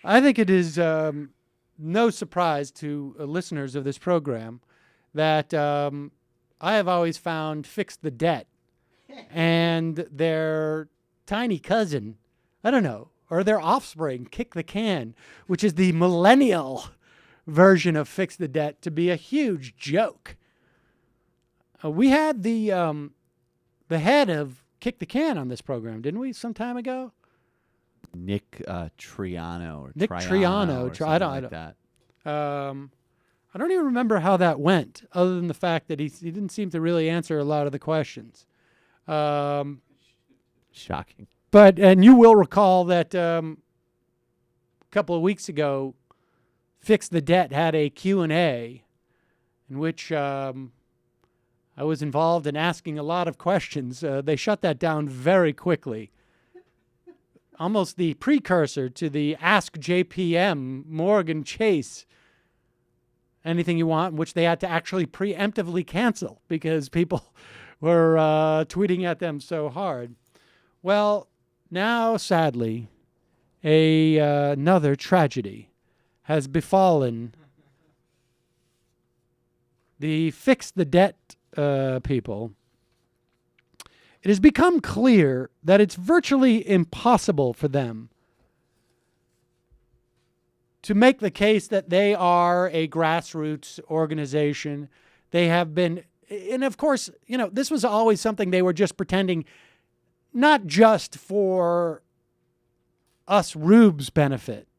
I think it is no surprise to listeners of this program that I have always found Fix the Debt and their tiny cousin, I don't know, or their offspring, Kick the Can, which is the millennial version of Fix the Debt, to be a huge joke. We had the head of Kick the Can on this program, didn't we, some time ago? Nick Triano or Nick Triano, or something like that. I don't even remember how that went, other than the fact that he didn't seem to really answer a lot of the questions. Shocking. And you will recall that a couple of weeks ago, Fix the Debt had a Q&A in which I was involved in asking a lot of questions. They shut that down very quickly. Almost the precursor to the Ask JPM, Morgan Chase, anything you want, which they had to actually preemptively cancel because people were tweeting at them so hard. Well, now, sadly, another tragedy has befallen the Fix the Debt people. It has become clear that it's virtually impossible for them to make the case that they are a grassroots organization. They have been, and of course, this was always something they were just pretending, not just for us rubes' benefit,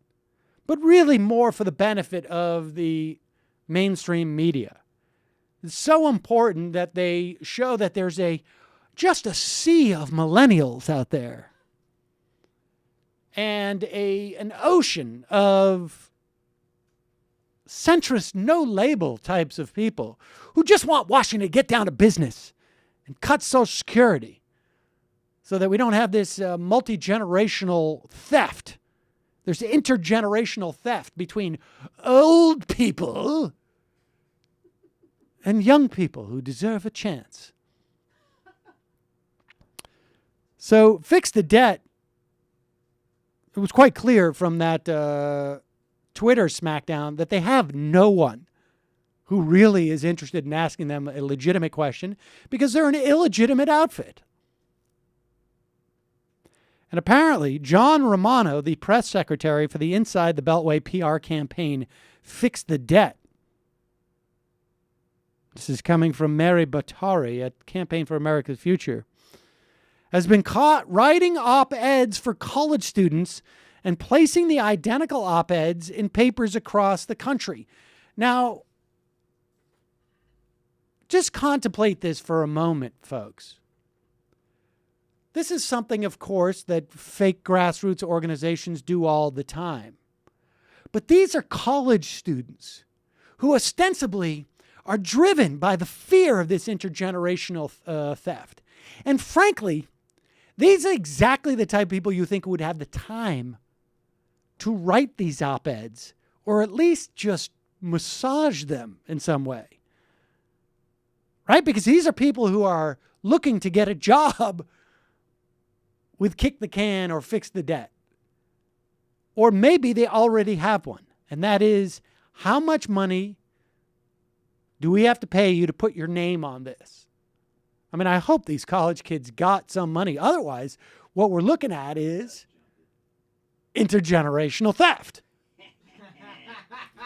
but really more for the benefit of the mainstream media. It's so important that they show that there's just a sea of millennials out there and an ocean of centrist, no-label types of people who just want Washington to get down to business and cut Social Security so that we don't have this multi-generational theft. There's intergenerational theft between old people and young people who deserve a chance. So Fix the Debt, it was quite clear from that Twitter smackdown that they have no one who really is interested in asking them a legitimate question because they're an illegitimate outfit. And apparently, John Romano, the press secretary for the Inside the Beltway PR campaign, Fix the Debt. This is coming from Mary Batari at Campaign for America's Future, has been caught writing op-eds for college students and placing the identical op-eds in papers across the country. Now, just contemplate this for a moment, folks. This is something, of course, that fake grassroots organizations do all the time. But these are college students who ostensibly are driven by the fear of this intergenerational theft. And frankly, these are exactly the type of people you think would have the time to write these op-eds, or at least just massage them in some way. Right? Because these are people who are looking to get a job with Kick the Can or Fix the Debt. Or maybe they already have one. And that is, how much money do we have to pay you to put your name on this? I mean, I hope these college kids got some money. Otherwise, what we're looking at is intergenerational theft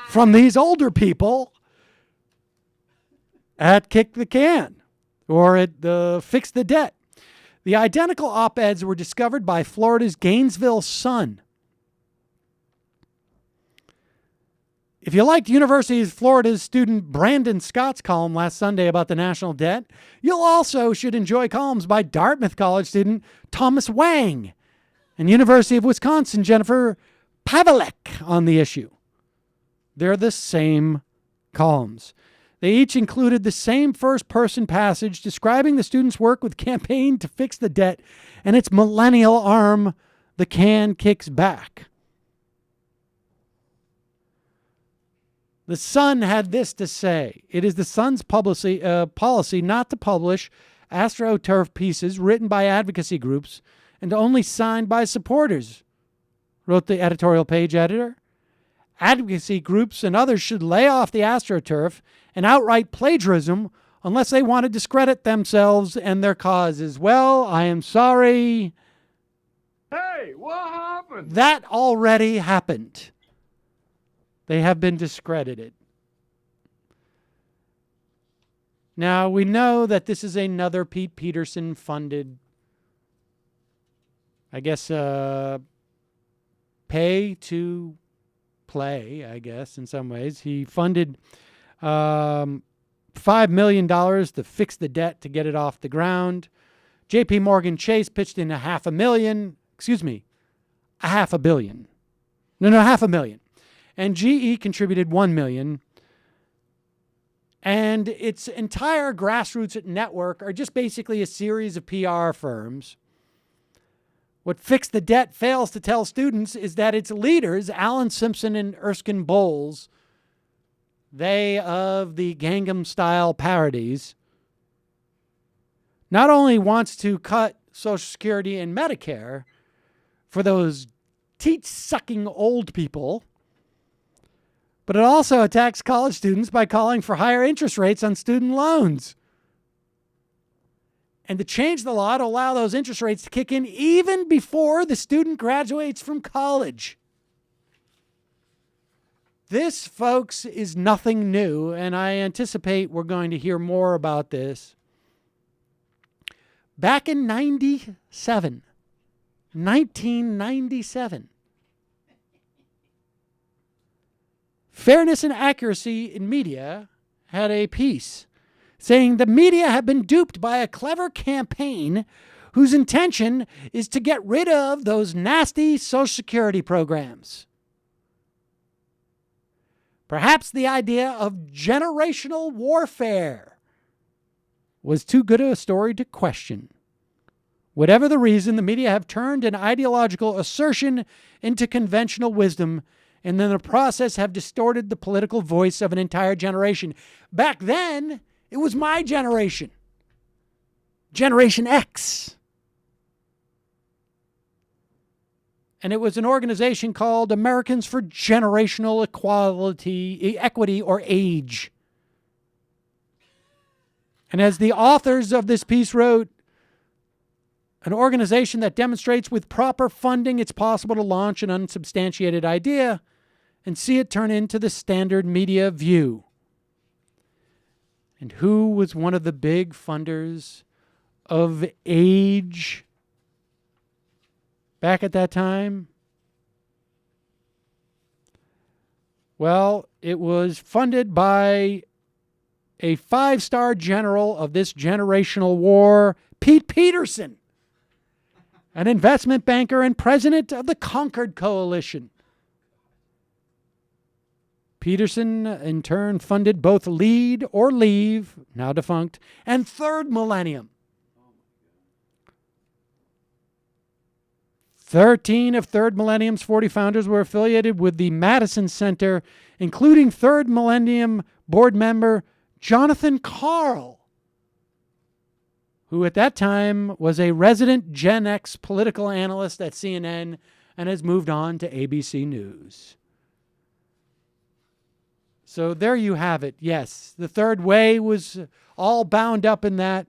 from these older people at Kick the Can or at the Fix the Debt. The identical op-eds were discovered by Florida's Gainesville Sun. If you liked University of Florida's student Brandon Scott's column last Sunday about the national debt, you'll also should enjoy columns by Dartmouth College student Thomas Wang and University of Wisconsin Jennifer Pavlik on the issue. They're the same columns. They each included the same first-person passage describing the students' work with Campaign to Fix the Debt and its millennial arm, The Can Kicks Back. The Sun had this to say. It is the Sun's policy not to publish Astroturf pieces written by advocacy groups and only signed by supporters. wrote the editorial page editor. Advocacy groups and others should lay off the AstroTurf and outright plagiarism unless they want to discredit themselves and their causes. Well, I am sorry. Hey, what happened? That already happened. They have been discredited. Now, we know that this is another Pete Peterson funded, I guess, pay to play, I guess, in some ways. He funded $5 million to fix the debt to get it off the ground. J.P. Morgan Chase pitched in $500,000. Excuse me, $500 million. No, $500,000. And GE contributed $1 million. And its entire grassroots network are just basically a series of PR firms. What Fix the Debt fails to tell students is that its leaders, Alan Simpson and Erskine Bowles, they of the Gangnam-style parodies, not only wants to cut Social Security and Medicare for those teat-sucking old people, but it also attacks college students by calling for higher interest rates on student loans. And to change the law to allow those interest rates to kick in even before the student graduates from college. This, folks, is nothing new, and I anticipate we're going to hear more about this. Back in 1997, Fairness and Accuracy in Media had a piece saying the media have been duped by a clever campaign whose intention is to get rid of those nasty Social Security programs. Perhaps the idea of generational warfare was too good a story to question. Whatever the reason, the media have turned an ideological assertion into conventional wisdom, and in the process have distorted the political voice of an entire generation. Back then, it was my generation. Generation X. And it was an organization called Americans for Generational Equity or AGE. And as the authors of this piece wrote, an organization that demonstrates with proper funding it's possible to launch an unsubstantiated idea and see it turn into the standard media view. And who was one of the big funders of AGE back at that time? Well, it was funded by a 5-star general of this generational war, Pete Peterson, an investment banker and president of the Concord Coalition. Peterson, in turn, funded both Lead or Leave, now defunct, and Third Millennium. 13 of Third Millennium's 40 founders were affiliated with the Madison Center, including Third Millennium board member Jonathan Karl, who at that time was a resident Gen X political analyst at CNN and has moved on to ABC News. So there you have it. Yes, the Third Way was all bound up in that.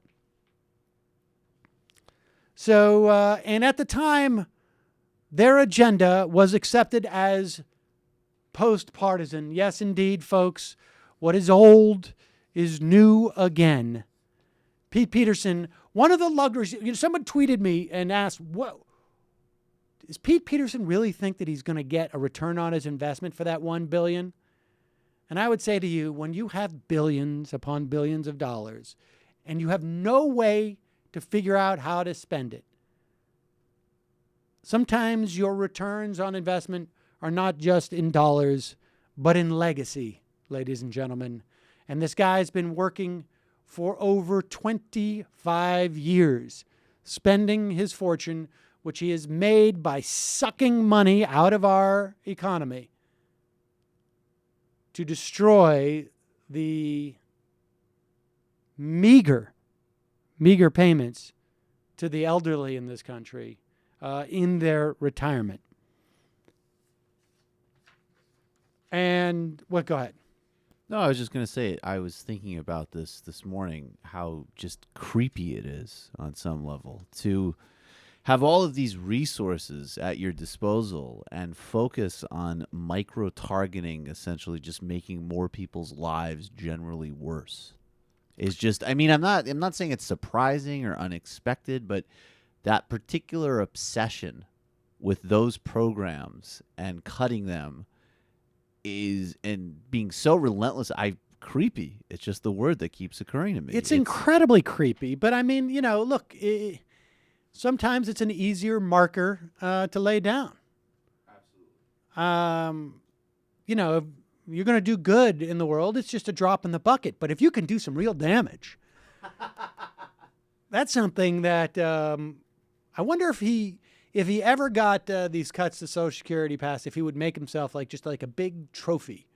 So, and at the time, their agenda was accepted as post-partisan. Yes, indeed, folks. What is old is new again. Pete Peterson, one of the luxuries, someone tweeted me and asked, "What does Pete Peterson really think that he's going to get a return on his investment for that $1 billion?" And I would say to you, when you have billions upon billions of dollars and you have no way to figure out how to spend it, sometimes your returns on investment are not just in dollars, but in legacy, ladies and gentlemen. And this guy's been working for over 25 years, spending his fortune, which he has made by sucking money out of our economy, to destroy the meager payments to the elderly in this country in their retirement. And what? Go ahead. No, I was just going to say, I was thinking about this morning, how just creepy it is on some level to have all of these resources at your disposal and focus on micro-targeting, essentially just making more people's lives generally worse. Is just, I mean, I'm not saying it's surprising or unexpected, but that particular obsession with those programs and cutting them is, and being so relentless, creepy. It's just the word that keeps occurring to me. It's incredibly creepy. But I mean, look, sometimes it's an easier marker to lay down. Absolutely. If you're going to do good in the world, it's just a drop in the bucket. But if you can do some real damage, that's something that I wonder if he ever got these cuts to Social Security passed, if he would make himself just like a big trophy,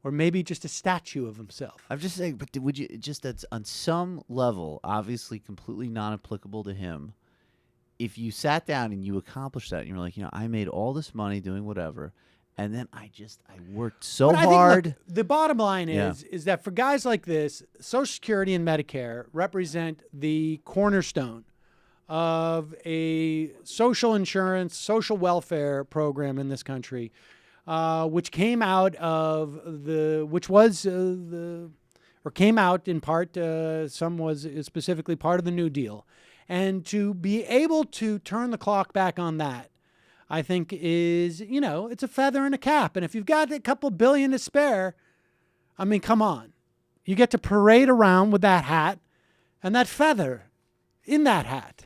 or maybe just a statue of himself. I'm just saying, but would you just, that's on some level, obviously completely non-applicable to him. If you sat down and you accomplished that, and you're like, I made all this money doing whatever, and then I worked so hard. Think, look, the bottom line is that for guys like this, Social Security and Medicare represent the cornerstone of a social insurance, social welfare program in this country, which came out came out in part, some was specifically part of the New Deal. And to be able to turn the clock back on that, I think is, it's a feather in a cap. And if you've got a couple billion to spare, I mean, come on. You get to parade around with that hat and that feather in that hat.